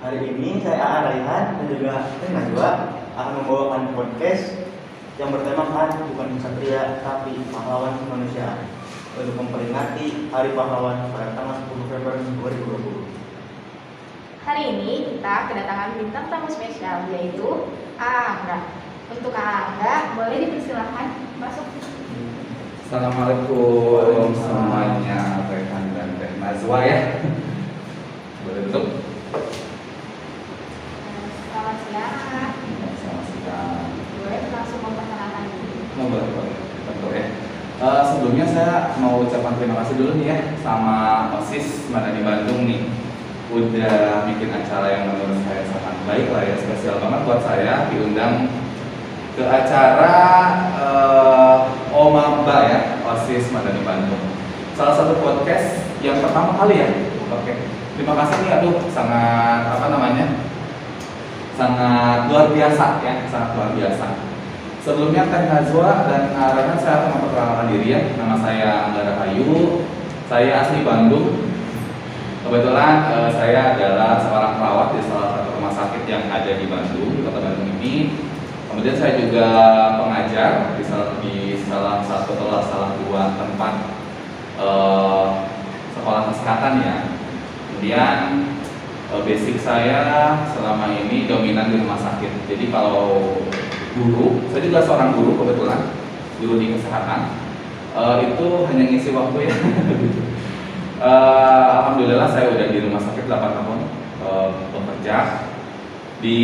Hari ini saya Aan Raihan dan juga Najwa akan membawakan podcast yang bertemakan bukan kesatria tapi pahlawan kemanusiaan untuk memperingati Hari Pahlawan pada tanggal 10 November 2020. Hari ini kita kedatangan bintang tamu spesial yaitu Angga. Untuk Angga, boleh dipersilahkan masuk. Assalamualaikum semuanya, Rehan dan Teh Najwa ya. Boleh duduk? Selamat siang. Selamat siang. Boleh langsung memperkenalkan diri. Boleh, tentu ya. Sebelumnya saya mau ucapkan terima kasih dulu nih ya sama OSIS Madani Bandung nih. Udah bikin acara yang menurut saya sangat baik lah ya, spesial banget buat saya diundang ke acara Omamba ya, OSIS Madani Bandung. Salah satu podcast yang pertama kali ya. Oke. Terima kasih nih, aduh sangat sangat luar biasa ya, sangat luar biasa. Sebelumnya Teh Najwa dan Rehan, saya akan memperkenalkan diri ya. Nama saya Angga Rahayu. Saya asli Bandung. Kebetulan saya adalah seorang perawat di salah satu rumah sakit yang ada di Bandung, di kota Bandung ini. Kemudian saya juga pengajar di salah dua tempat sekolah kesehatan ya. Kemudian basic saya selama ini dominan di rumah sakit. Jadi kalau guru, saya juga seorang guru kebetulan, guru di kesehatan. Itu hanya ngisi waktu ya. Alhamdulillah saya udah di rumah sakit 8 tahun bekerja di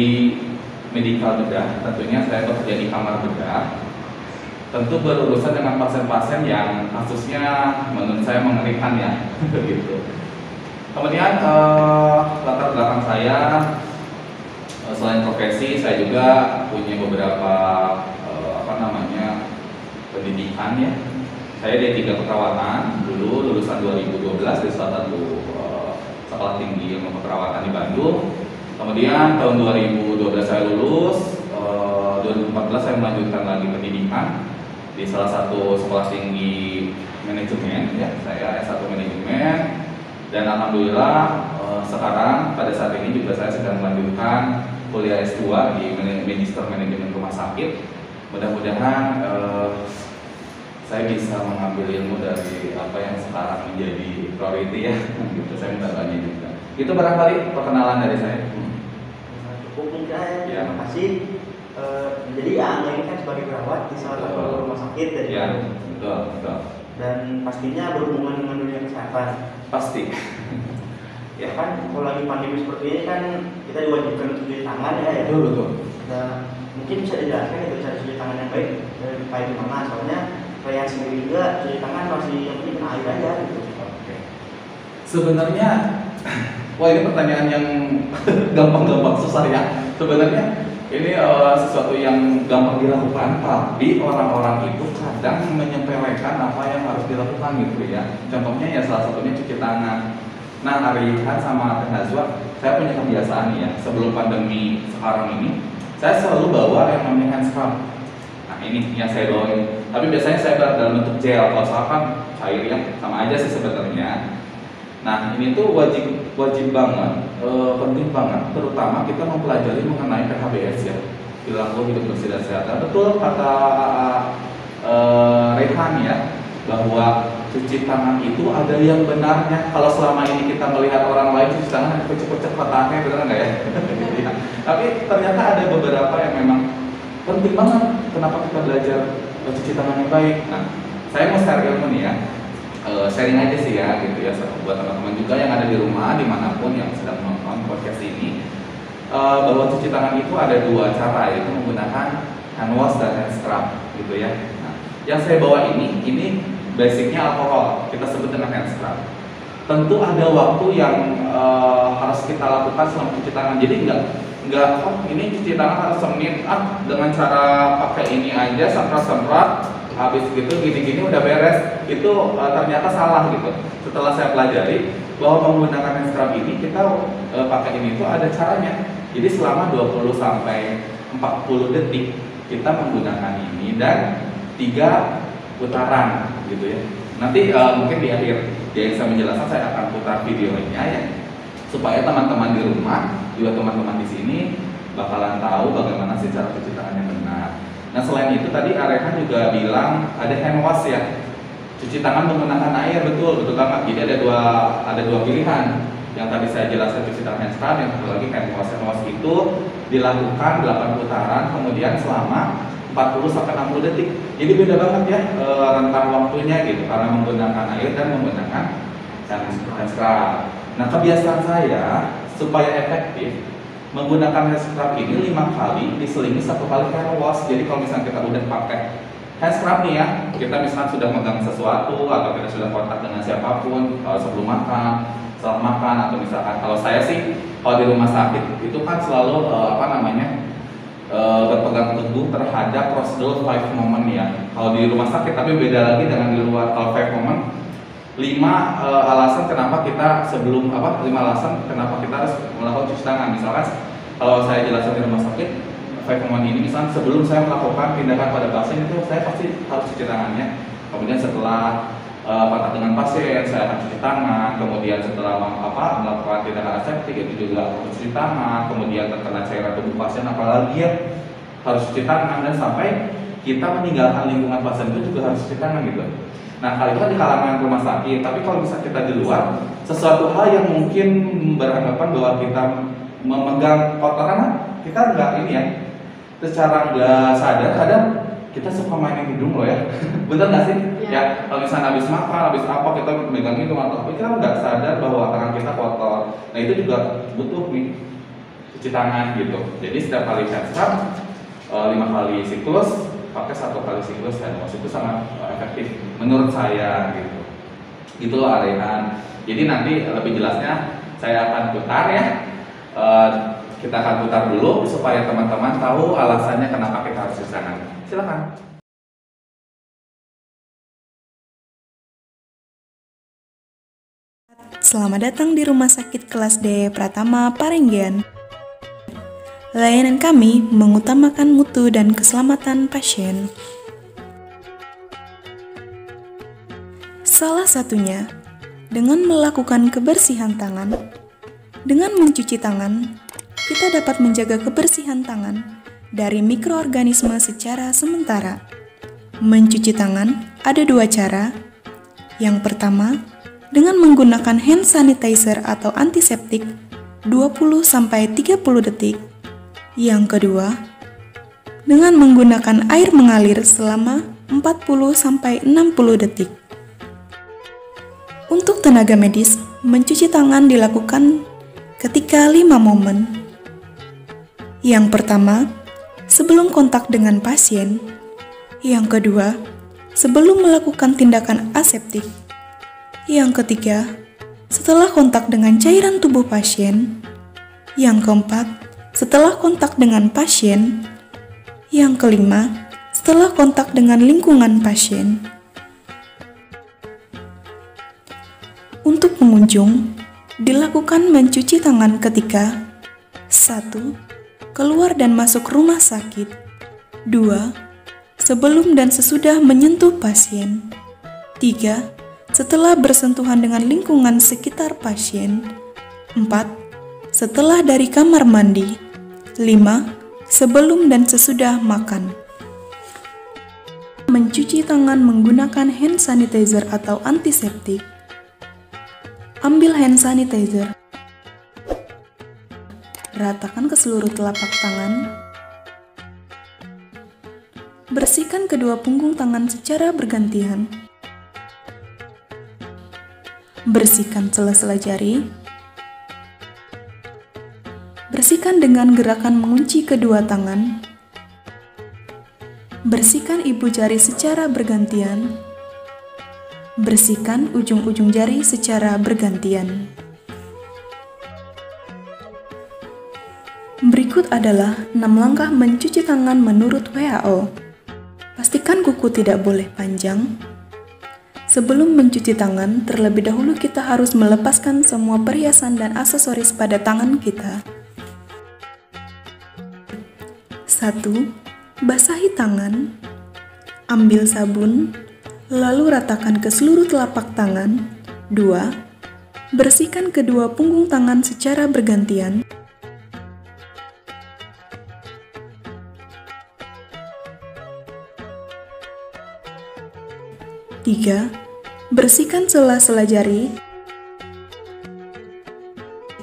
medical bedah. Tentunya saya bekerja di kamar bedah. Tentu berurusan dengan pasien-pasien yang kasusnya menurut saya mengerikan ya, gitu. Kemudian latar belakang saya selain profesi, saya juga punya beberapa pendidikan ya. Saya D3 keperawatan dulu, lulusan 2012 di salah satu sekolah tinggi ilmu keperawatan di Bandung. Kemudian tahun 2012 saya lulus, 2014 saya melanjutkan lagi pendidikan di salah satu sekolah tinggi manajemen ya. Saya S1 manajemen dan alhamdulillah sekarang pada saat ini juga saya sedang melanjutkan kuliah S2 di Magister Manajemen Rumah Sakit. Mudah-mudahan saya bisa mengambil ilmu dari apa yang sekarang menjadi priority ya. Gitu, saya minta doanya juga. Itu barangkali perkenalan dari saya. Cukup mungkin ya. Ya. Terima kasih. Jadi Angga ini kan sebagai perawat di salah satu rumah sakit dari Ya, Bandung. betul. Dan pastinya berhubungan dengan dunia kesehatan. Pasti. Ya kan, kalau lagi pandemi seperti ini kan kita diwajibkan untuk cuci tangan ya. Betul. Nah, mungkin bisa dijelaskan itu cara cuci tangan yang baik kayak gimana? Soalnya saya sendiri juga cuci tangan masih yang penting kena air aja gitu. Oke. Sebenarnya, wah ini pertanyaan yang gampang susah ya. Sebenarnya ini sesuatu yang gampang dilakukan, tapi orang-orang itu kadang menyepelekan apa yang harus dilakukan gitu ya. Contohnya ya salah satunya cuci tangan. Nah, Rehan sama Teh Najwa, saya punya kebiasaan nih ya, sebelum pandemi sekarang ini, saya selalu bawa yang namanya hand scrub. Nah, ini yang saya bawain. Tapi biasanya saya bawa dalam bentuk gel, kalau salah kan cair ya, sama aja sih sebenarnya. Nah, ini tuh wajib banget, penting banget, terutama kita mempelajari mengenai PHBS ya, perilaku hidup bersih dan sehat. Betul kata Rehan ya, bahwa cuci tangan itu ada yang benarnya. Kalau selama ini kita melihat orang lain cuci tangan cepet-cepet matanya, benar nggak ya? Tapi ternyata ada beberapa yang memang penting banget. Kenapa kita belajar cuci tangan yang baik? Nah, saya mau share ilmu nih ya. Sharing aja sih ya, gitu ya, buat teman-teman juga yang ada di rumah, dimanapun yang sedang menonton podcast ini, bahwa cuci tangan itu ada dua cara, yaitu menggunakan hand wash dan hand scrub, gitu ya. Nah, yang saya bawa ini basicnya alkohol, kita sebut dengan hand scrub. Tentu ada waktu yang harus kita lakukan selama cuci tangan. Jadi enggak ini cuci tangan harus semenit dengan cara pakai ini aja semprot habis gitu gini udah beres. Itu ternyata salah gitu. Setelah saya pelajari bahwa menggunakan hand scrub ini kita pakai ini tuh ada caranya. Jadi selama 20 sampai 40 detik kita menggunakan ini dan 3 putaran gitu ya. Nanti mungkin di akhir saya menjelaskan, saya akan putar videonya ya. supaya teman-teman di rumah juga teman-teman di sini bakalan tahu bagaimana sih cara cuci tangan yang benar. Nah selain itu tadi Arehan juga bilang ada hand wash ya, cuci tangan menggunakan air, betul banget. Jadi ada dua pilihan. Yang tadi saya jelaskan cuci tangan hand scrub, yang satu lagi hand wash. Hand wash itu dilakukan 8 putaran, kemudian selama 40-60 detik. Jadi beda banget ya rentang waktunya gitu, karena menggunakan air dan menggunakan hand scrub. Nah kebiasaan saya supaya efektif menggunakan hand scrub ini 5 kali diselingi 1 kali hand wash. Jadi kalau misalnya kita udah pakai hand scrub nih ya, kita misalnya sudah megang sesuatu atau kita sudah kontak dengan siapapun sebelum makan, setelah makan, atau misalkan kalau saya sih kalau di rumah sakit itu kan selalu berpegang teguh terhadap prosedur 5 moment ya. Kalau di rumah sakit, tapi beda lagi dengan di luar. Kalau 5 moment, 5 alasan kenapa kita sebelum 5 alasan kenapa kita harus melakukan cuci tangan. Misalkan kalau saya jelaskan di rumah sakit 5 moment ini, misalkan sebelum saya melakukan tindakan pada pasien itu saya pasti harus cuci tangannya. Kemudian setelah kontak dengan pasien saya akan cuci tangan. Kemudian setelah melakukan tindakan aseptik itu juga harus cuci tangan. Kemudian terkena cairan tubuh pasien apalagi ya harus cuci tangan, dan sampai kita meninggalkan lingkungan pasien itu juga harus cuci tangan gitu. Nah, kali itu kan di kalangan rumah sakit, tapi kalau misalnya kita di luar, sesuatu hal yang mungkin beranggapan bahwa kita memegang kotoran, kita nggak ini ya, secara nggak sadar kadang kita suka mainin hidung loh ya. Bener nggak sih? Ya, kalau misalnya habis makan, habis apa kita megang hidung atau apa, kita nggak sadar bahwa tangan kita kotor. Nah itu juga butuh nih cuci tangan gitu. Jadi setiap kali hand scrub 5 kali siklus, pakai 1 kali siklus hand wash, itu sangat efektif menurut saya gitu. Gitu loh Arehan. Jadi nanti lebih jelasnya saya akan putar ya. Kita akan putar dulu supaya teman-teman tahu alasannya kenapa kita harus cuci tangan. Silakan. Selamat datang di Rumah Sakit Kelas D Pratama Parenggian. Layanan kami mengutamakan mutu dan keselamatan pasien. Salah satunya dengan melakukan kebersihan tangan. Dengan mencuci tangan, kita dapat menjaga kebersihan tangan dari mikroorganisme secara sementara. Mencuci tangan ada 2 cara. Yang pertama, dengan menggunakan hand sanitizer atau antiseptik 20-30 detik. Yang kedua, dengan menggunakan air mengalir selama 40-60 detik. Untuk tenaga medis, mencuci tangan dilakukan ketika 5 momen. Yang pertama, sebelum kontak dengan pasien. Yang kedua, sebelum melakukan tindakan aseptik. Yang ketiga, setelah kontak dengan cairan tubuh pasien. Yang keempat, setelah kontak dengan pasien. Yang kelima, setelah kontak dengan lingkungan pasien. Untuk pengunjung, dilakukan mencuci tangan ketika 1. Keluar dan masuk rumah sakit. 2. Sebelum dan sesudah menyentuh pasien. 3. Setelah bersentuhan dengan lingkungan sekitar pasien. 4. Setelah dari kamar mandi. 5. Sebelum dan sesudah makan. Mencuci tangan menggunakan hand sanitizer atau antiseptik. Ambil hand sanitizer. Ratakan ke seluruh telapak tangan. Bersihkan kedua punggung tangan secara bergantian. Bersihkan sela-sela jari. Bersihkan dengan gerakan mengunci kedua tangan. Bersihkan ibu jari secara bergantian. Bersihkan ujung-ujung jari secara bergantian. Berikut adalah 6 langkah mencuci tangan menurut WHO. Pastikan kuku tidak boleh panjang. Sebelum mencuci tangan, terlebih dahulu kita harus melepaskan semua perhiasan dan aksesoris pada tangan kita. 1. Basahi tangan. Ambil sabun, lalu ratakan ke seluruh telapak tangan. 2. bersihkan kedua punggung tangan secara bergantian. 3. Bersihkan sela-sela jari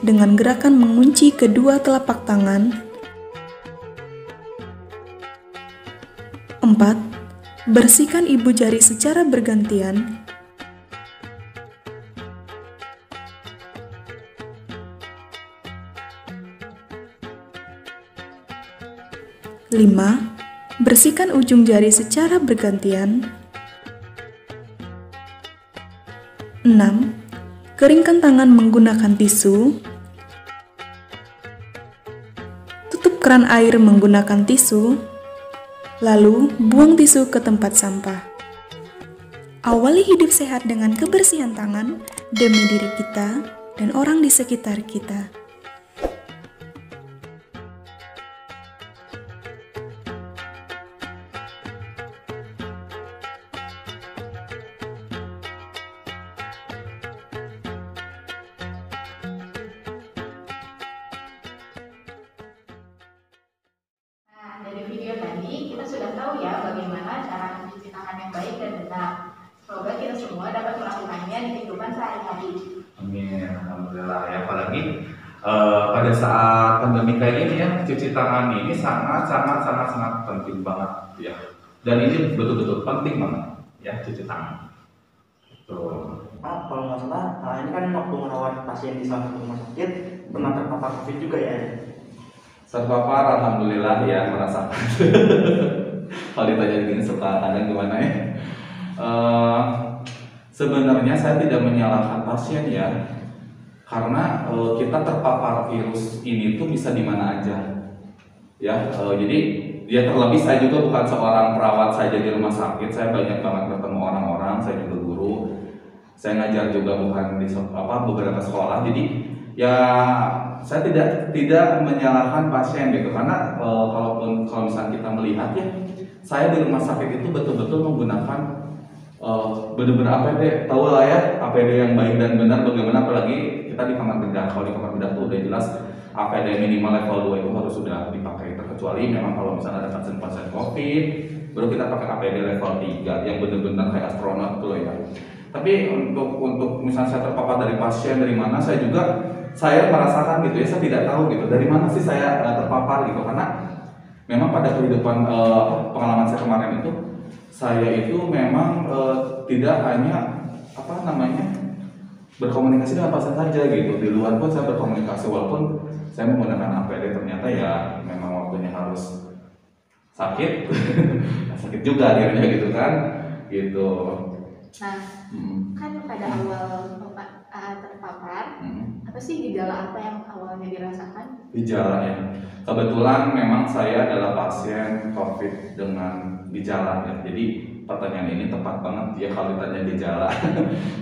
dengan gerakan mengunci kedua telapak tangan. 4. Bersihkan ibu jari secara bergantian. 5. Bersihkan ujung jari secara bergantian. 6. Keringkan tangan menggunakan tisu. Tutup keran air menggunakan tisu. Lalu, buang tisu ke tempat sampah. Awali hidup sehat dengan kebersihan tangan demi diri kita dan orang di sekitar kita. Dari video tadi kita sudah tahu ya bagaimana cara mencuci tangan yang baik dan benar. Semoga kita semua dapat melakukannya di kehidupan sehari-hari. Amin, alhamdulillah ya. Apalagi pada saat pandemi kayak gini ya, cuci tangan ini sangat penting banget ya. Dan ini betul-betul penting banget ya, cuci tangan. Tuh. Pak, kalau nggak salah, ini kan waktu merawat pasien di salah satu rumah sakit pernah terpapar COVID juga ya? Terpapar, alhamdulillah ya, merasakan. Kalau ditanya gini suka kadang gimana ya? Sebenarnya saya tidak menyalahkan pasien ya, karena kita terpapar virus ini tuh bisa di mana aja, ya. Jadi dia terlebih saya juga bukan seorang perawat saja di rumah sakit, saya banyak banget bertemu orang-orang, saya juga guru, saya ngajar juga bukan di beberapa sekolah, jadi ya saya tidak menyalahkan pasien gitu, karena kalau misalnya kita melihat ya, saya di rumah sakit itu betul-betul menggunakan benar-benar APD, tahu lah ya, APD yang baik dan benar bagaimana, apalagi kita di kamar bedah. Kalau di kamar bedah tuh udah jelas APD minimal level 2 itu harus sudah dipakai, terkecuali memang kalau misalnya ada pasien-pasien COVID baru kita pakai APD level 3 yang benar-benar kayak astronot tuh ya. Tapi untuk misalnya saya terpapar dari pasien dari mana, saya merasakan gitu ya, saya tidak tahu gitu dari mana sih saya terpapar gitu, karena memang pada kehidupan pengalaman saya kemarin itu saya itu memang tidak hanya berkomunikasi dengan pasien saja gitu, di luar pun saya berkomunikasi, walaupun saya menggunakan APD ternyata ya memang waktunya harus sakit sakit juga akhirnya gitu kan gitu. Nah, kan pada awal terpapar, apa sih gejala apa yang awalnya dirasakan? Gejala ya, kebetulan memang saya adalah pasien COVID dengan gejala ya. Jadi pertanyaan ini tepat banget ya kalau ditanya gejala.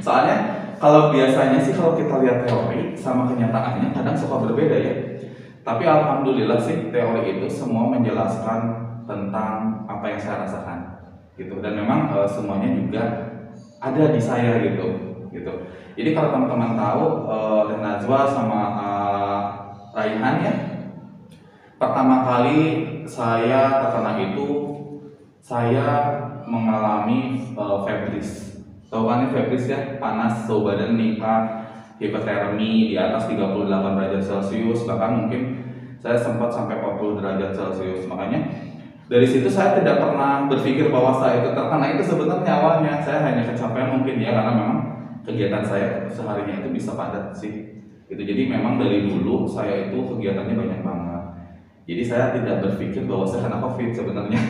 Soalnya kalau biasanya sih kalau kita lihat teori sama kenyataannya kadang suka berbeda ya. Tapi alhamdulillah sih teori itu semua menjelaskan tentang apa yang saya rasakan gitu, dan memang semuanya juga ada di saya gitu. Jadi kalau teman-teman tahu Teh Najwa sama Raihan ya, pertama kali saya terkena itu saya mengalami febris. Tahu kan febris ya, panas suhu badan meningkat, hipotermi di atas 38 derajat Celcius, bahkan mungkin saya sempat sampai 40 derajat Celcius. Makanya dari situ saya tidak pernah berpikir bahwa saya itu terkena itu sebenarnya. Awalnya saya hanya kecapean mungkin ya, karena memang kegiatan saya seharinya itu bisa padat sih gitu. Jadi memang dari dulu saya itu kegiatannya banyak banget, jadi saya tidak berpikir bahwa saya kena COVID sebenarnya.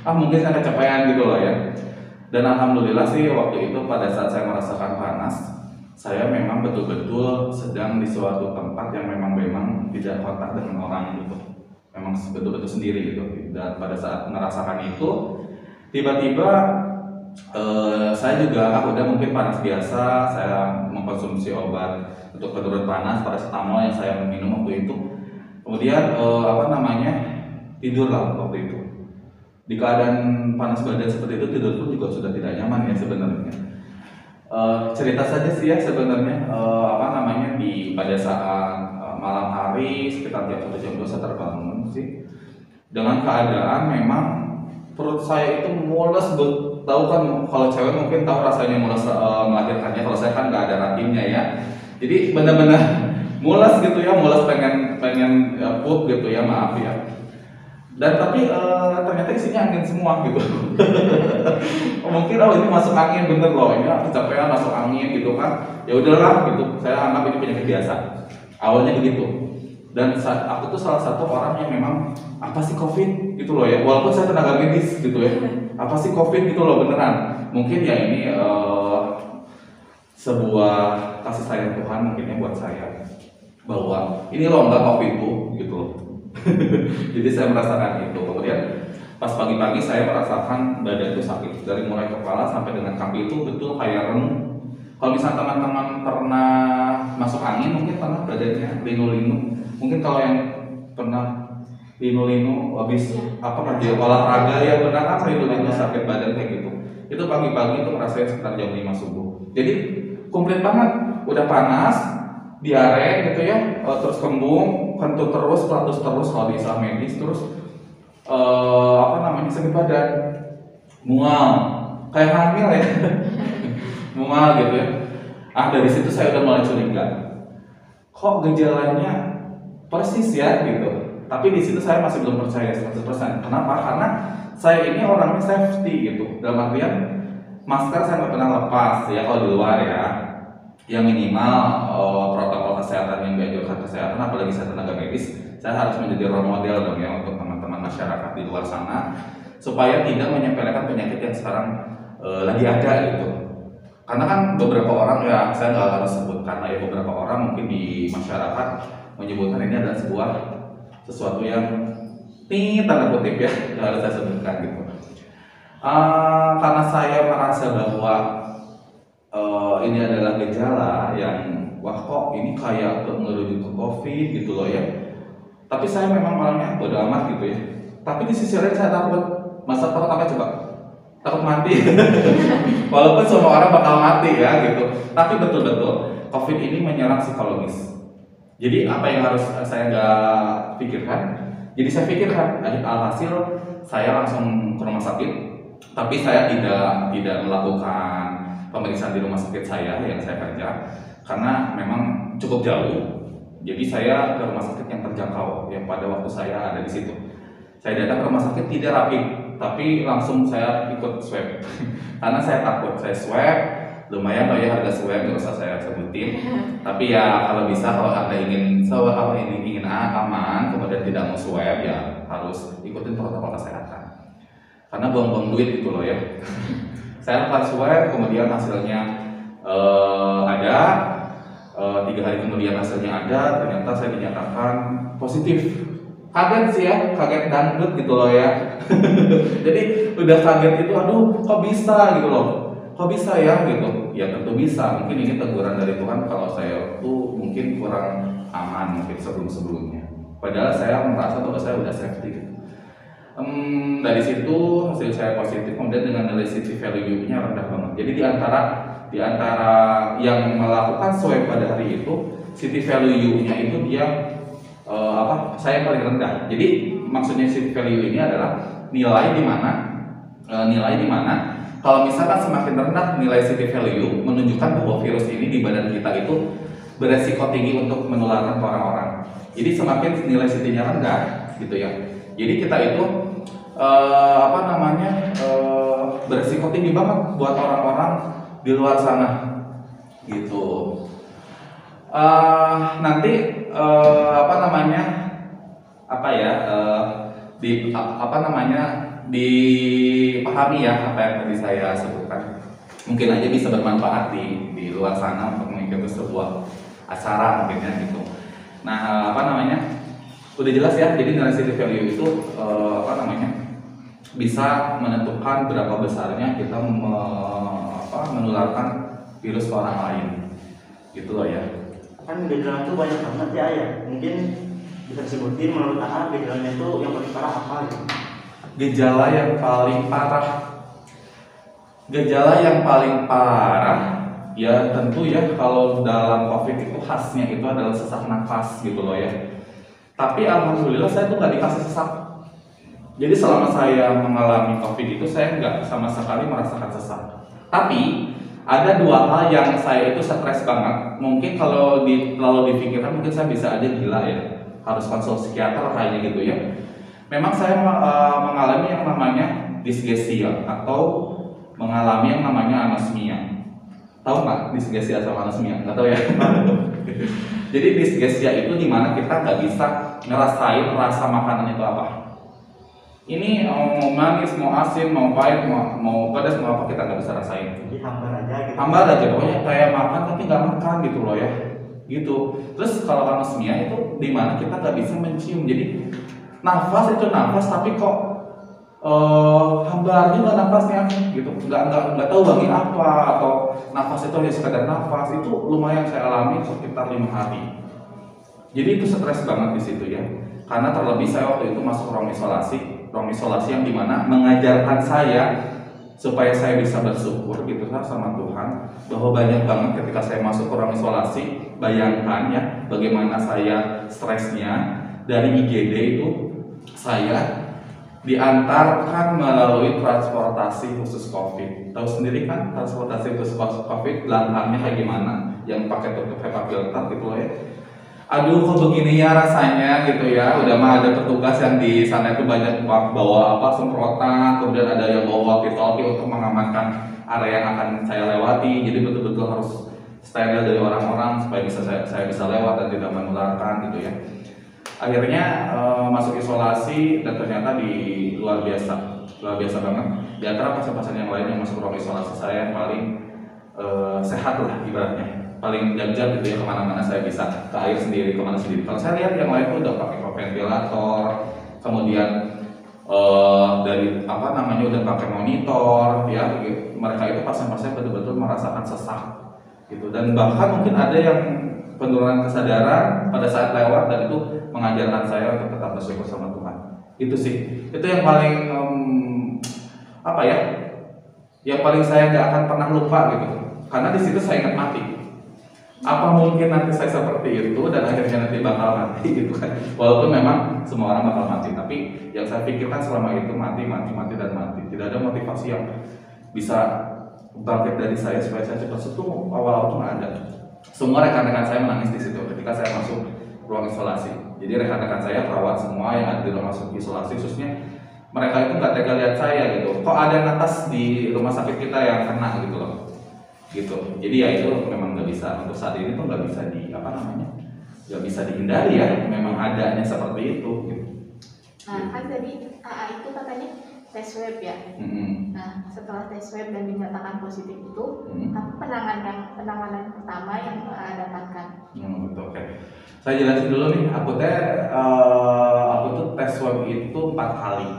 Mungkin saya kecapean gitu loh ya. Dan alhamdulillah sih waktu itu pada saat saya merasakan panas, saya memang betul-betul sedang di suatu tempat yang memang tidak kontak dengan orang gitu, memang betul-betul sendiri gitu. Dan pada saat merasakan itu tiba-tiba saya juga udah mungkin panas biasa, saya mengkonsumsi obat untuk penurun panas paracetamol yang saya minum waktu itu. Kemudian tidur lah waktu itu. Di keadaan panas badan seperti itu, tidur pun juga sudah tidak nyaman ya sebenarnya. cerita saja sih ya sebenarnya apa namanya pada saat malam hari sekitar jam 1 jam 2 saya terbangun sih dengan keadaan memang perut saya itu mules. Tahu kan kalau cewek mungkin tahu rasanya mules melahirkannya, kalau saya kan nggak ada rahimnya ya, jadi benar-benar mules gitu ya, mules pengen pup gitu ya, maaf ya. Dan tapi ternyata isinya angin semua gitu. Mungkin ini masuk angin bener loh, ini kecapean masuk angin gitu kan. Ya udahlah gitu, saya anggap ini penyakit biasa. Awalnya begitu. Dan aku tuh salah satu orang yang memang apa sih COVID gitu loh ya. Walaupun saya tenaga medis gitu ya. Apa sih COVID gitu loh beneran. Mungkin ya ini sebuah kasih sayang Tuhan mungkin ya buat saya, bahwa ini loh enggak COVID tuh gitu loh. Jadi saya merasakan itu. Kemudian pas pagi-pagi saya merasakan badan itu sakit dari mulai kepala sampai dengan kaki itu betul kayak renung. Kalau misalnya teman-teman pernah masuk angin mungkin pernah badannya linu-linu. Mungkin kalau yang pernah linu-linu habis apa kerja olahraga ya pernah kan linu-linu sakit badan kayak gitu. Itu pagi-pagi itu ngerasain sekitar jam 5 subuh. Jadi komplit banget, udah panas, diare gitu ya, terus kembung, kentut terus, pelatus terus kalau di istilah medis, terus apa namanya sakit badan, mual, kayak hamil ya, mual gitu ya. Dari situ saya udah mulai curiga, kok gejalanya persis ya gitu. Tapi di situ saya masih belum percaya 100%. Kenapa? Karena saya ini orangnya safety gitu. Dalam artian masker saya nggak pernah lepas ya kalau di luar ya. Yang minimal protokol kesehatan yang dianjurkan kesehatan, apalagi saya tenaga medis, saya harus menjadi role model dong ya untuk teman-teman masyarakat di luar sana supaya tidak menyepelekan penyakit yang sekarang lagi ada gitu. Karena kan beberapa orang ya saya nggak harus sebut karena ya beberapa orang mungkin di masyarakat menyebutkan ini adalah sesuatu yang tanda kutip ya harus saya sebutkan gitu. Karena saya merasa bahwa ini adalah gejala yang wah kok ini kayak menuju ke COVID gitu loh ya. Tapi saya memang orangnya bodo amat gitu ya. Tapi di sisi lain saya takut. Masa takut apa coba? Takut mati. Walaupun semua orang bakal mati ya gitu. Tapi betul-betul COVID ini menyerang psikologis. Jadi apa yang harus saya nggak pikirkan? Jadi saya pikirkan, alhasil saya langsung ke rumah sakit. Tapi saya tidak melakukan pemeriksaan di rumah sakit saya yang saya kerja karena memang cukup jauh. Jadi saya ke rumah sakit yang terjangkau yang pada waktu saya ada di situ. Saya datang ke rumah sakit tidak rapi, tapi langsung saya ikut swab. Karena saya takut saya swab, lumayan loh ya harga swab nggak usah saya sebutin. Tapi ya kalau bisa kalau Anda ingin aman kemudian tidak mau swab ya harus ikutin protokol kesehatan. Karena buang-buang duit gitu loh ya. Saya lakukan swab, kemudian hasilnya ada, 3 hari kemudian hasilnya ada, ternyata saya dinyatakan positif. Kaget sih ya, kaget dangdut gitu loh ya. Jadi udah kaget itu, aduh kok bisa gitu loh, kok bisa ya gitu. Ya tentu bisa, mungkin ini teguran dari Tuhan kalau saya tuh mungkin kurang aman mungkin sebelum-sebelumnya. Padahal saya merasa bahwa saya udah safety gitu. Dari situ hasil saya positif, kemudian dengan nilai CT value-nya rendah banget. Jadi di antara yang melakukan swab pada hari itu, CT value-nya itu dia saya paling rendah. Jadi maksudnya CT value ini adalah nilai di mana kalau misalkan semakin rendah nilai CT value menunjukkan bahwa virus ini di badan kita itu beresiko tinggi untuk menularkan ke orang-orang. Jadi semakin nilai CT-nya rendah gitu ya. Jadi kita itu beresiko tinggi banget buat orang-orang di luar sana gitu. Nanti dipahami ya apa yang tadi saya sebutkan. Mungkin aja bisa bermanfaat di luar sana untuk mengikuti sebuah acara mungkin ya gitu. Nah udah jelas ya. Jadi nilai CT value itu bisa menentukan berapa besarnya kita menularkan virus ke orang lain gitu loh ya. Kan gejala itu banyak banget ya. Mungkin bisa disebutin menurut gejalanya itu yang paling parah apa gitu? Gejala yang paling parah Ya tentu ya, kalau dalam COVID itu khasnya itu adalah sesak nafas gitu loh ya. Tapi alhamdulillah saya tuh nggak dikasih sesak. Jadi selama saya mengalami COVID itu saya nggak sama sekali merasakan sesak. Tapi ada dua hal yang saya itu stres banget. Mungkin kalau dipikirkan mungkin saya bisa aja gila ya, harus konsul psikiater kayaknya gitu ya. Memang saya mengalami yang namanya disgesia atau mengalami yang namanya anosmia. Tahu nggak disgesia sama anosmia? Nggak tahu ya. Jadi disgesia itu dimana kita nggak bisa ngerasain rasa makanan itu apa. Ini mau manis, mau asin, mau pahit, mau pedas, mau apa kita nggak bisa rasain. Jadi hambar aja gitu. Hambar aja, pokoknya kayak makan tapi nggak makan gitu loh ya. Gitu. Terus kalau anosmia itu dimana kita nggak bisa mencium. Jadi nafas itu nafas tapi kok hambar juga nafasnya gitu, nggak tahu wangi apa, atau nafas itu hanya sekedar nafas. Itu lumayan saya alami sekitar 5 hari. Jadi itu stres banget di situ ya, karena terlebih saya waktu itu masuk ruang isolasi yang dimana mengajarkan saya supaya saya bisa bersyukur gitu sama Tuhan, bahwa banyak banget ketika saya masuk ke ruang isolasi, bayangkan ya bagaimana saya stresnya. Dari IGD itu saya diantarkan melalui transportasi khusus COVID. Tahu sendiri kan transportasi khusus COVID langkahnya kayak gimana? Yang pakai tutup HEPA filter gitu loh ya. Aduh kok begini ya rasanya gitu ya. Udah mah ada petugas yang di sana itu banyak bawa semprotan, kemudian ada yang bawa walkie-talkie untuk mengamankan area yang akan saya lewati. Jadi betul-betul harus steril dari orang-orang supaya saya bisa lewat dan tidak menularkan gitu ya. Akhirnya masuk isolasi dan ternyata luar biasa banget. Di antara pasien-pasien yang lain yang masuk ruang isolasi, saya yang paling sehat lah ibaratnya, paling jaga gitu ya, kemana-mana saya bisa, ke air sendiri, kemana sendiri. Kalau saya lihat yang lain tuh udah pakai ventilator, kemudian dari udah pakai monitor ya. Mereka itu pasien-pasien betul-betul merasakan sesak gitu, dan bahkan mungkin ada yang penurunan kesadaran pada saat lewat, dan itu mengajarkan saya untuk tetap bersyukur sama Tuhan. Itu sih, itu yang paling yang paling saya nggak akan pernah lupa gitu, karena di situ saya ingat mati. Apa mungkin nanti saya seperti itu dan akhirnya nanti bakal mati gitu kan? Walaupun memang semua orang bakal mati, tapi yang saya pikirkan selama itu mati dan mati. Tidak ada motivasi yang bisa bangkit dari saya supaya saya cepat sembuh. Awal-awal tuh nggak ada. Semua rekan-rekan saya menangis di situ ketika saya masuk ruang isolasi. Jadi rekan-rekan saya perawat semua yang ada di ruang isolasi, khususnya mereka itu nggak tega lihat saya gitu. Kok ada yang atas di rumah sakit kita yang kena gitu loh. Gitu. Jadi ya itu memang nggak bisa, untuk saat ini tuh nggak bisa nggak bisa dihindari ya. Memang adanya seperti itu. Gitu. Nah kan tadi AA itu katanya tes swab ya. Nah setelah tes swab dan dinyatakan positif itu, apa penanganan pertama yang dapatkan? Betul, oke. Saya jelasin dulu nih. Aku tuh tes swab itu 4 kali.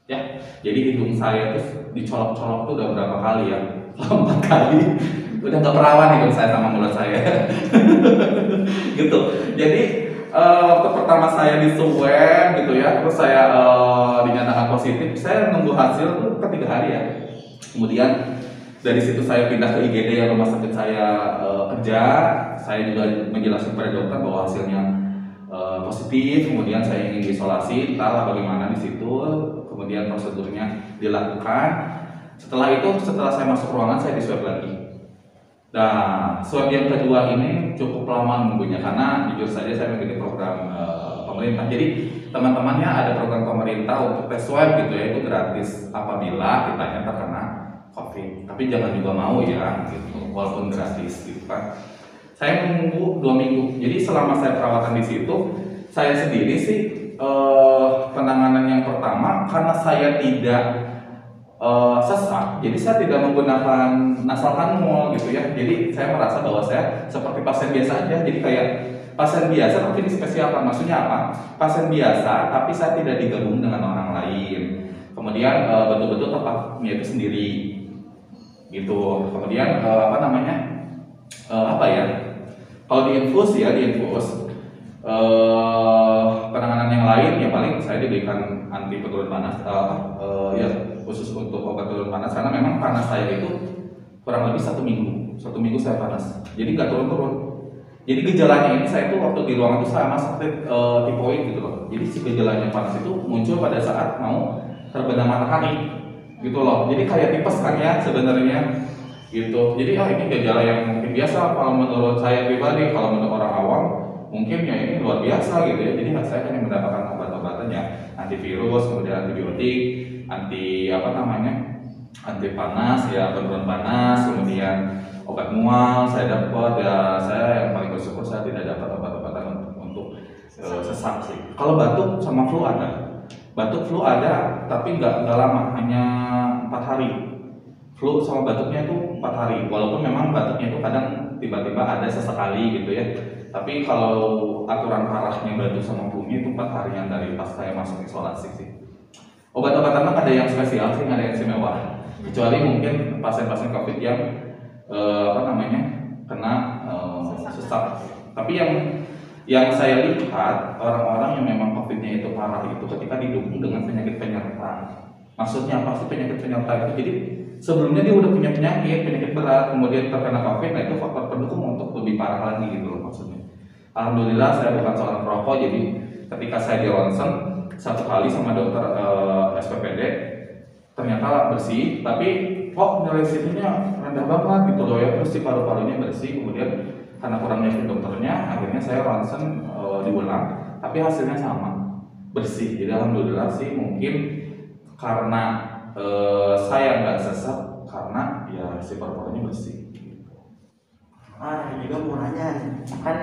Ya, jadi hidung saya tuh dicolok-colok tuh udah berapa kali ya? 4 kali. Udah nggak perawan hidung saya sama mulut saya. Gitu. Jadi waktu pertama saya di swab gitu ya, terus saya dinyatakan positif, saya nunggu hasil tuh 3 hari ya. Kemudian dari situ saya pindah ke IGD yang rumah sakit saya kerja. Saya juga menjelaskan kepada dokter bahwa hasilnya positif. Kemudian saya ingin diisolasi, entahlah bagaimana di situ. Kemudian prosedurnya dilakukan. Setelah saya masuk ruangan, saya di swab lagi. Nah, swab yang kedua ini cukup lama nunggunya, karena jujur saja saya mengikuti program pemerintah. Jadi teman-temannya ada program pemerintah untuk tes swab gitu ya, itu gratis apabila kitanya terkena COVID. Tapi jangan juga mau ya, gitu, walaupun gratis gitu kan. Saya menunggu 2 minggu. Jadi selama saya perawatan di situ, saya sendiri sih penanganan yang pertama, karena saya tidak sesak, jadi saya tidak menggunakan nasal kanul gitu ya. Jadi saya merasa bahwa saya seperti pasien biasa aja. Jadi kayak pasien biasa tapi dispesialkan. Maksudnya apa? Pasien biasa tapi saya tidak digabung dengan orang lain. Kemudian betul-betul tempatnya itu sendiri gitu. Kemudian kalau diinfus penanganan yang lain ya paling saya diberikan anti penurun panas khusus untuk obat penurun panas, karena memang panas saya itu kurang lebih 1 minggu 1 minggu saya panas. Jadi nggak turun-turun. Jadi gejalanya ini saya tuh waktu di ruangan itu sama seperti tipoid gitu loh. Jadi si gejalanya panas itu muncul pada saat mau terbenam matahari gitu loh. Jadi kayak tipes kan ya sebenarnya gitu. Jadi ini gejala yang mungkin biasa kalau menurut saya pribadi. Kalau menurut orang awam mungkin ya ini luar biasa gitu ya. Jadi saya hanya mendapatkan obat-obatan ya antivirus, kemudian antibiotik, anti panas ya, penurunan panas, kemudian obat mual saya dapat ya. Saya yang paling bersyukur saya tidak dapat obat-obatan untuk sesak sih. Kalau batuk sama flu ada. Batuk flu ada, tapi nggak lama, hanya 4 hari. Flu sama batuknya itu 4 hari. Walaupun memang batuknya itu kadang tiba-tiba ada sesekali gitu ya. Tapi kalau aturan parahnya batuk sama flu-nya itu 4 harian dari pas saya masuk isolasi sih. Obat-obatan ada yang spesial sih, ada yang istimewa. Kecuali mungkin pasien-pasien COVID yang kena sesak. Tapi yang saya lihat orang-orang yang memang COVID-nya itu parah itu ketika didukung dengan penyakit penyerta. Maksudnya apa sih penyakit penyerta itu? Jadi sebelumnya dia udah punya penyakit berat, kemudian terkena COVID, nah itu faktor pendukung untuk lebih parah lagi gitu loh maksudnya. Alhamdulillah saya bukan seorang perokok, jadi ketika saya di ronsen 1 kali sama dokter SPPD ternyata bersih, tapi kok nilai CT-nya rendah banget gitu loh ya. Terus si paru-parunya bersih, kemudian karena kurang yakin dokternya akhirnya saya ronsen diulang, tapi hasilnya sama, bersih. Jadi alhamdulillah sih, mungkin karena saya nggak sesak karena ya si paru-parunya bersih. Juga mau nanya nih, kan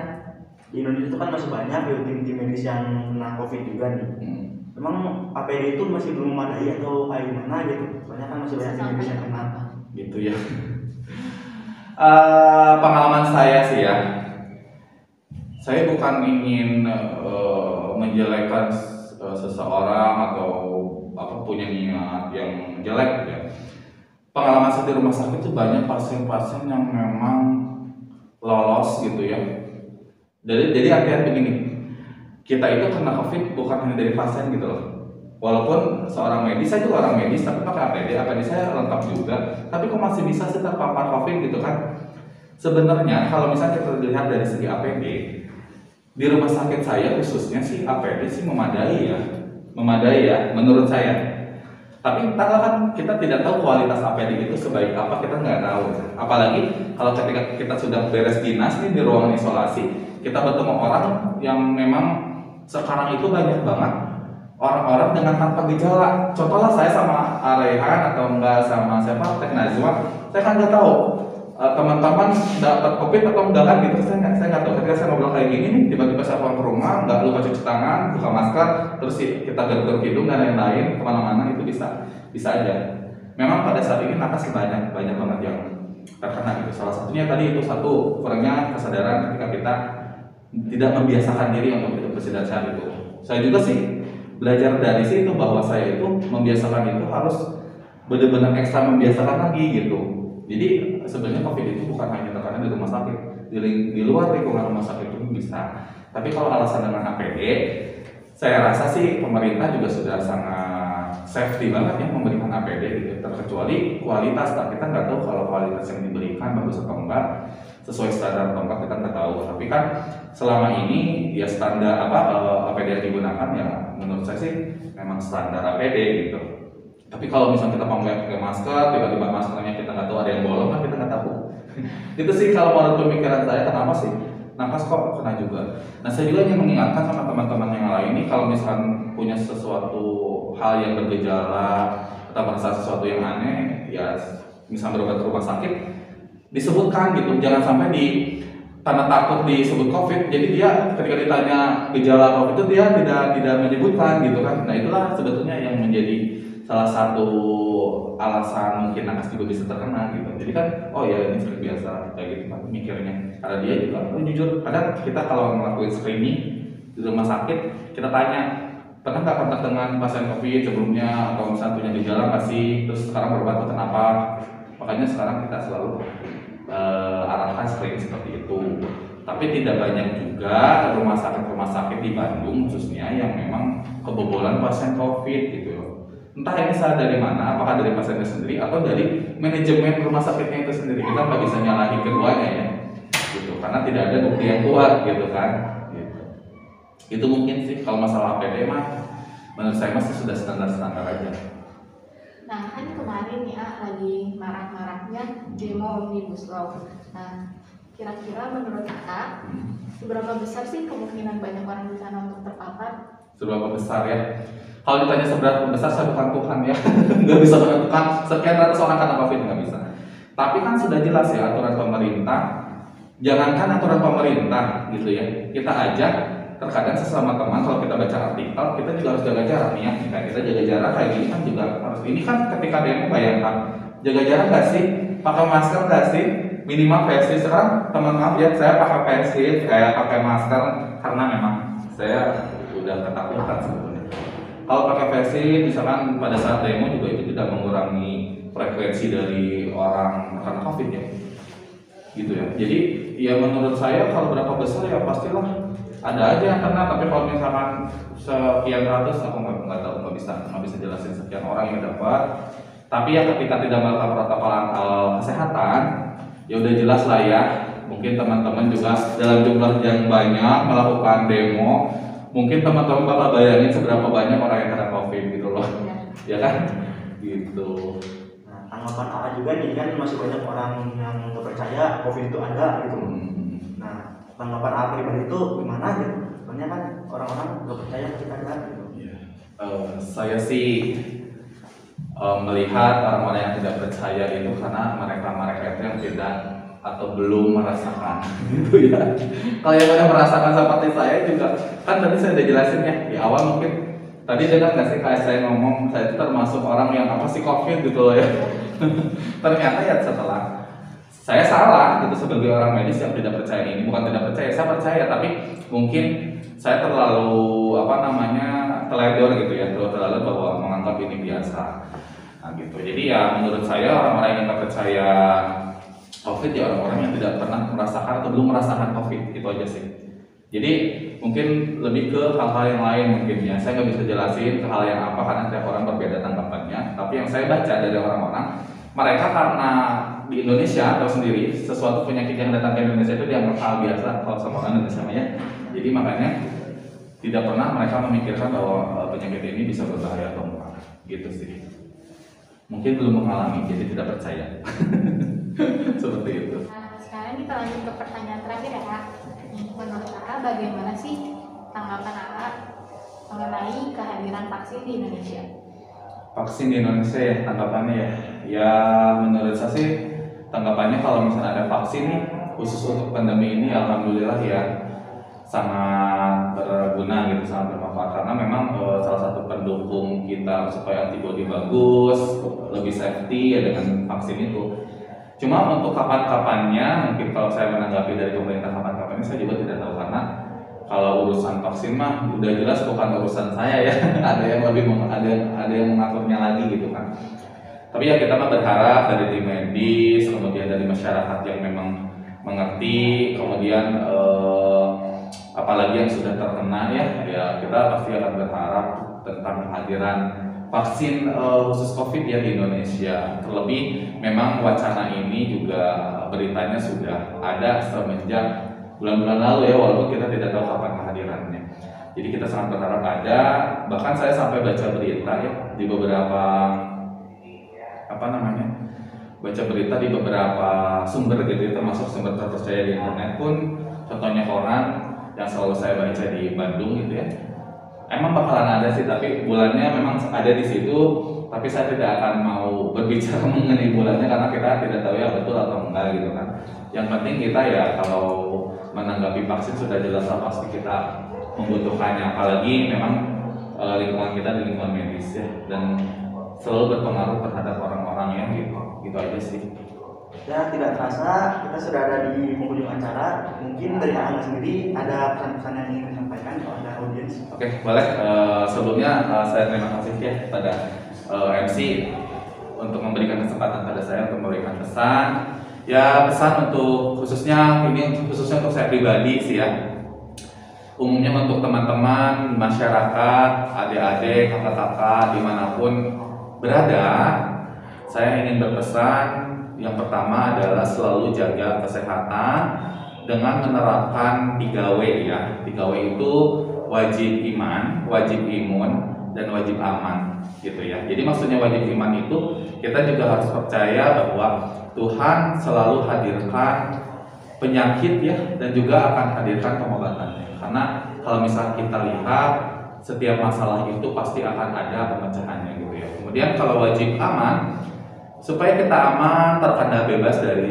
di Indonesia itu kan masih banyak ya tim-tim medis yang kena COVID juga nih. Emang APD itu masih belum memadai atau kayak gimana gitu? Soalnya kan masih banyak tim medis yang kena. Gitu ya. Pengalaman saya sih ya, saya bukan ingin menjelekkan seseorang atau punya niat yang jelek ya. Pengalaman saya di rumah sakit itu banyak pasien-pasien yang memang lolos gitu ya. Jadi artinya begini, kita itu kena COVID bukan hanya dari pasien gitu loh. Walaupun seorang medis, saya juga orang medis tapi pakai APD saya lengkap juga. Tapi kok masih bisa sih terpapar COVID gitu kan? Sebenarnya kalau misalnya kita lihat dari segi APD, di rumah sakit saya khususnya sih APD sih memadai ya menurut saya. Tapi entahlah kan kita tidak tahu kualitas APD itu sebaik apa, kita nggak tahu. Apalagi kalau ketika kita sudah beres dinas nih di ruangan isolasi, kita bertemu orang yang memang sekarang itu banyak banget orang-orang dengan tanpa gejala. Contohnya saya sama Arehan atau enggak sama siapa Teh Najwa, saya kan nggak tahu teman-teman dapat COVID atau enggak kan gitu. Saya nggak tahu. Ketika saya ngobrol kayak gini nih, tiba-tiba saya pulang ke rumah nggak lupa cuci tangan, buka masker, terus kita garuk-garuk hidung dan lain-lain kemana-mana, itu bisa aja. Memang pada saat ini nakes banyak banget yang terkena gitu. Salah satunya tadi itu satu, kurangnya kesadaran ketika kita tidak membiasakan diri untuk hidup bersih dan sehat itu. Saya juga sih belajar dari situ bahwa saya itu membiasakan itu harus benar-benar ekstra membiasakan lagi gitu. Jadi sebenarnya COVID itu bukan hanya terkena di rumah sakit, di luar lingkungan rumah sakit itu bisa. Tapi kalau alasan dengan APD, saya rasa sih pemerintah juga sudah sangat safety banget ya memberikan APD gitu. Terkecuali kualitas, kita nggak tahu kalau kualitas yang diberikan bagus atau enggak, sesuai standar atau enggak kita nggak tahu. Tapi kan selama ini ya standar APD yang digunakan ya menurut saya sih memang standar APD gitu. Tapi kalau misalnya kita pakai masker, tiba-tiba maskernya kita nggak tahu ada yang bolong kan kita nggak tahu. Itu sih kalau menurut pemikiran saya, kenapa sih nakes kok kena juga. Nah saya juga ingin mengingatkan sama teman-teman yang lain ini, kalau misalnya punya sesuatu hal yang bergejala atau merasa sesuatu yang aneh, ya misalnya berobat ke rumah sakit, disebutkan gitu, jangan sampai karena takut disebut COVID, jadi dia ketika ditanya gejala COVID itu dia tidak menyebutkan gitu kan. Nah itulah sebetulnya yang menjadi salah satu alasan mungkin nakes juga bisa terkena gitu. Jadi kan, oh ya ini seperti biasa kayak gitu kan mikirnya. Karena dia juga, jujur kadang kita kalau ngelakuin screening di rumah sakit, kita tanya, pernah nggak kontak dengan pasien COVID sebelumnya atau misalnya punya gejala nggak sih? Terus sekarang berobat kenapa? Makanya sekarang kita selalu arahkan screening seperti itu. Tapi tidak banyak juga rumah sakit di Bandung khususnya yang memang kebobolan pasien COVID gitu loh. Entah ini salah dari mana, apakah dari pasiennya sendiri atau dari manajemen rumah sakitnya itu sendiri. Kita nggak bisa nyalahin keduanya ya, gitu. Karena tidak ada bukti yang kuat, gitu kan. Gitu. Itu mungkin sih kalau masalah APD mah, menurut saya masih sudah standar-standar aja. Nah kan kemarin ya lagi marak-maraknya demo Omnibus Law. Nah kira-kira menurut kakak seberapa besar sih kemungkinan banyak orang di sana untuk terpapar? Seberapa besar ya? Kalau ditanya seberapa besar, saya bukan Tuhan ya. Nggak bisa menentukan sekian ratus orang kena COVID, nggak bisa. Tapi kan sudah jelas ya aturan pemerintah. Jangankan aturan pemerintah gitu ya, kita ajak terkadang sesama teman kalau kita baca artikel, kita juga harus jaga jarak nih ya. Jika kita jaga jarak kayak gini kan juga harus. Ini kan ketika demo bayangkan, jaga jarak nggak sih? Pakai masker nggak sih? Minimal face shield. Sekarang teman maaf ya, saya pakai face shield, kayak pakai masker karena memang saya udah ketakutan sebetulnya. Kalau pakai face shield, misalkan pada saat demo juga itu tidak mengurangi frekuensi dari orang karena COVID ya, gitu ya. Jadi ya menurut saya kalau berapa besar ya pastilah ada aja yang kena. Tapi kalau misalkan sekian ratus, aku nggak tahu, nggak bisa jelasin sekian orang yang dapat. Tapi ya ketika tidak melakukan protokol kesehatan, ya udah jelas lah ya. Mungkin teman-teman juga dalam jumlah yang banyak melakukan demo. Mungkin teman-teman bakal bayangin seberapa banyak orang yang kena COVID gitu loh, ya kan? Gitu. Nah, tanggapan AA juga nih kan masih banyak orang yang nggak percaya COVID itu ada gitu. Nah, tanggapan AA pribadi itu gimana gitu? Soalnya kan orang-orang nggak percaya COVID ada gitu. Saya sih melihat orang-orang yang tidak percaya itu karena mereka itu yang tidak atau belum merasakan gitu ya. Kalau yang udah merasakan seperti saya juga, kan tadi saya udah jelasin ya di awal. Mungkin tadi dengar nggak sih kayak saya ngomong, saya itu termasuk orang yang apa sih COVID gitu loh ya. Ternyata ya setelah saya salah gitu sebagai orang medis yang tidak percaya ini, bukan tidak percaya, saya percaya, tapi mungkin saya terlalu teledor gitu ya, terlalu bahwa menganggap ini biasa. Nah gitu. Jadi ya menurut saya orang-orang yang nggak percaya COVID ya orang-orang yang tidak pernah merasakan atau belum merasakan COVID, itu aja sih. Jadi mungkin lebih ke hal-hal yang lain mungkin ya. Saya nggak bisa jelasin ke hal yang apa karena setiap orang berbeda tanggapannya. Tapi yang saya baca dari orang-orang, mereka karena di Indonesia atau sendiri sesuatu penyakit yang datang ke Indonesia itu dianggap hal biasa kalau sama orang Indonesia ya. Jadi makanya tidak pernah mereka memikirkan bahwa penyakit ini bisa berbahaya atau enggak, gitu sih. Mungkin belum mengalami jadi tidak percaya. Seperti itu. Nah, sekarang kita lanjut ke pertanyaan terakhir ya Kak. Menurut Kakak bagaimana sih tanggapan Kakak mengenai kehadiran vaksin di Indonesia? Vaksin di Indonesia ya tanggapannya ya. Ya menurut saya sih tanggapannya kalau misalnya ada vaksin nih khusus untuk pandemi ini, alhamdulillah ya sangat berguna gitu, sangat bermanfaat karena memang salah satu pendukung kita supaya antibodi bagus, lebih safety ya dengan vaksin itu. Cuma untuk kapan-kapannya, mungkin kalau saya menanggapi dari pemerintah kapan-kapannya saya juga tidak tahu karena kalau urusan vaksin mah udah jelas bukan urusan saya ya. Ada yang lebih ada yang mengaturnya lagi gitu kan. Tapi ya kita mah berharap dari tim medis, kemudian dari masyarakat yang memang mengerti, kemudian apalagi yang sudah terkena ya kita pasti akan berharap tentang kehadiran vaksin khusus COVID ya di Indonesia. Terlebih memang wacana ini juga beritanya sudah ada semenjak bulan-bulan lalu ya, walaupun kita tidak tahu kapan kehadirannya. Jadi kita sangat berharap ada. Bahkan saya sampai baca berita ya di beberapa baca berita di beberapa sumber gitu, termasuk sumber terpercaya di internet pun. Contohnya koran yang selalu saya baca di Bandung gitu ya. Emang bakalan ada sih, tapi bulannya memang ada di situ. Tapi saya tidak akan mau berbicara mengenai bulannya karena kita tidak tahu ya betul atau enggak gitu kan. Yang penting kita ya kalau menanggapi vaksin sudah jelas pasti kita membutuhkannya. Apalagi memang lingkungan kita di lingkungan medis ya, dan selalu berpengaruh terhadap orang-orang yang gitu aja sih. Ya tidak terasa kita sudah ada di penghujung acara. Mungkin dari Anda sendiri ada pesan-pesan yang ingin disampaikan kepada audiens? Oke, boleh. Sebelumnya saya terima kasih ya pada MC untuk memberikan kesempatan pada saya untuk memberikan pesan. Ya pesan untuk khususnya untuk saya pribadi sih ya. Umumnya untuk teman-teman, masyarakat, adik-adik, kakak-kakak dimanapun berada, saya ingin berpesan yang pertama adalah selalu jaga kesehatan dengan menerapkan 3W ya. 3W itu wajib iman, wajib imun, dan wajib aman gitu ya. Jadi maksudnya wajib iman itu kita juga harus percaya bahwa Tuhan selalu hadirkan penyakit ya, dan juga akan hadirkan pengobatannya. Karena kalau misalnya kita lihat setiap masalah itu pasti akan ada pemecahannya gitu ya. Kemudian kalau wajib aman, supaya kita aman, terkendali bebas dari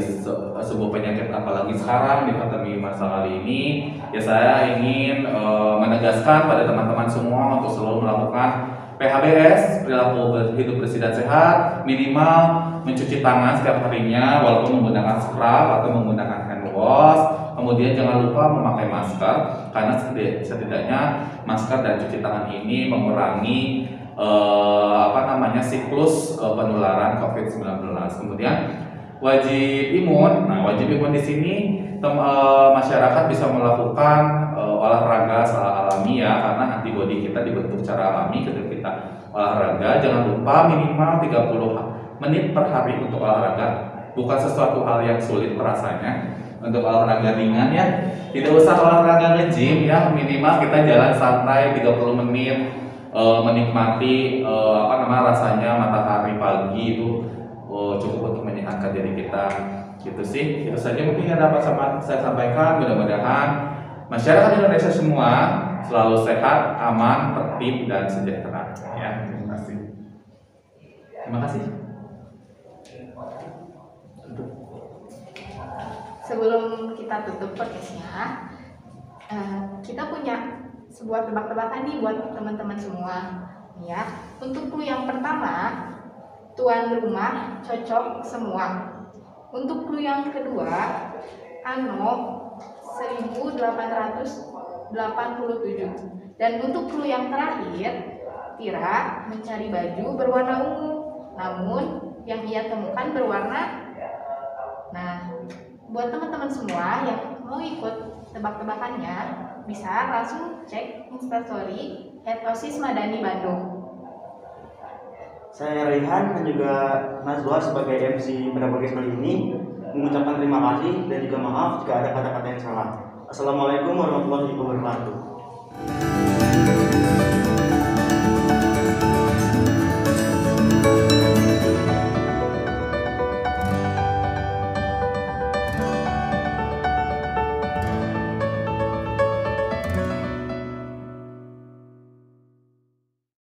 sebuah penyakit, apalagi sekarang di pandemi masa kali ini, ya saya ingin menegaskan pada teman-teman semua untuk selalu melakukan PHBS, perilaku hidup bersih dan sehat, minimal mencuci tangan setiap harinya walaupun menggunakan scrub atau menggunakan hand wash. Kemudian jangan lupa memakai masker, karena setidaknya masker dan cuci tangan ini mengurangi siklus penularan COVID-19. Kemudian wajib imun. Nah, wajib imun di sini masyarakat bisa melakukan olahraga secara alami ya, karena antibodi kita dibentuk secara alami ketika kita olahraga. Jangan lupa minimal 30 menit per hari untuk olahraga. Bukan sesuatu hal yang sulit rasanya. Untuk olahraga ringan ya, tidak usah olahraga nge-gym ya, minimal kita jalan santai 30 menit. Menikmati rasanya matahari pagi itu cukup untuk menyehatkan diri kita gitu sih. Itu saja mungkin yang dapat saya sampaikan. Mudah-mudahan masyarakat Indonesia semua selalu sehat, aman, tertib, dan sejahtera ya. Terima kasih. Terima kasih. Sebelum kita tutup podcastnya, kita punya sebuah tebak-tebakan nih buat teman-teman semua ya. Untuk clue yang pertama, tuan rumah cocok semua. Untuk clue yang kedua, Ano 1887. Dan untuk clue yang terakhir, Tira mencari baju berwarna ungu, namun yang ia temukan berwarna. Nah, buat teman-teman semua yang mau ikut tebak-tebakannya, bisa langsung cek Instastory @OSIS-Madani Bandung. Saya Rehan dan juga Nazwa sebagai MC pada podcast kali ini mengucapkan terima kasih dan juga maaf jika ada kata-kata yang salah. Assalamualaikum warahmatullahi wabarakatuh.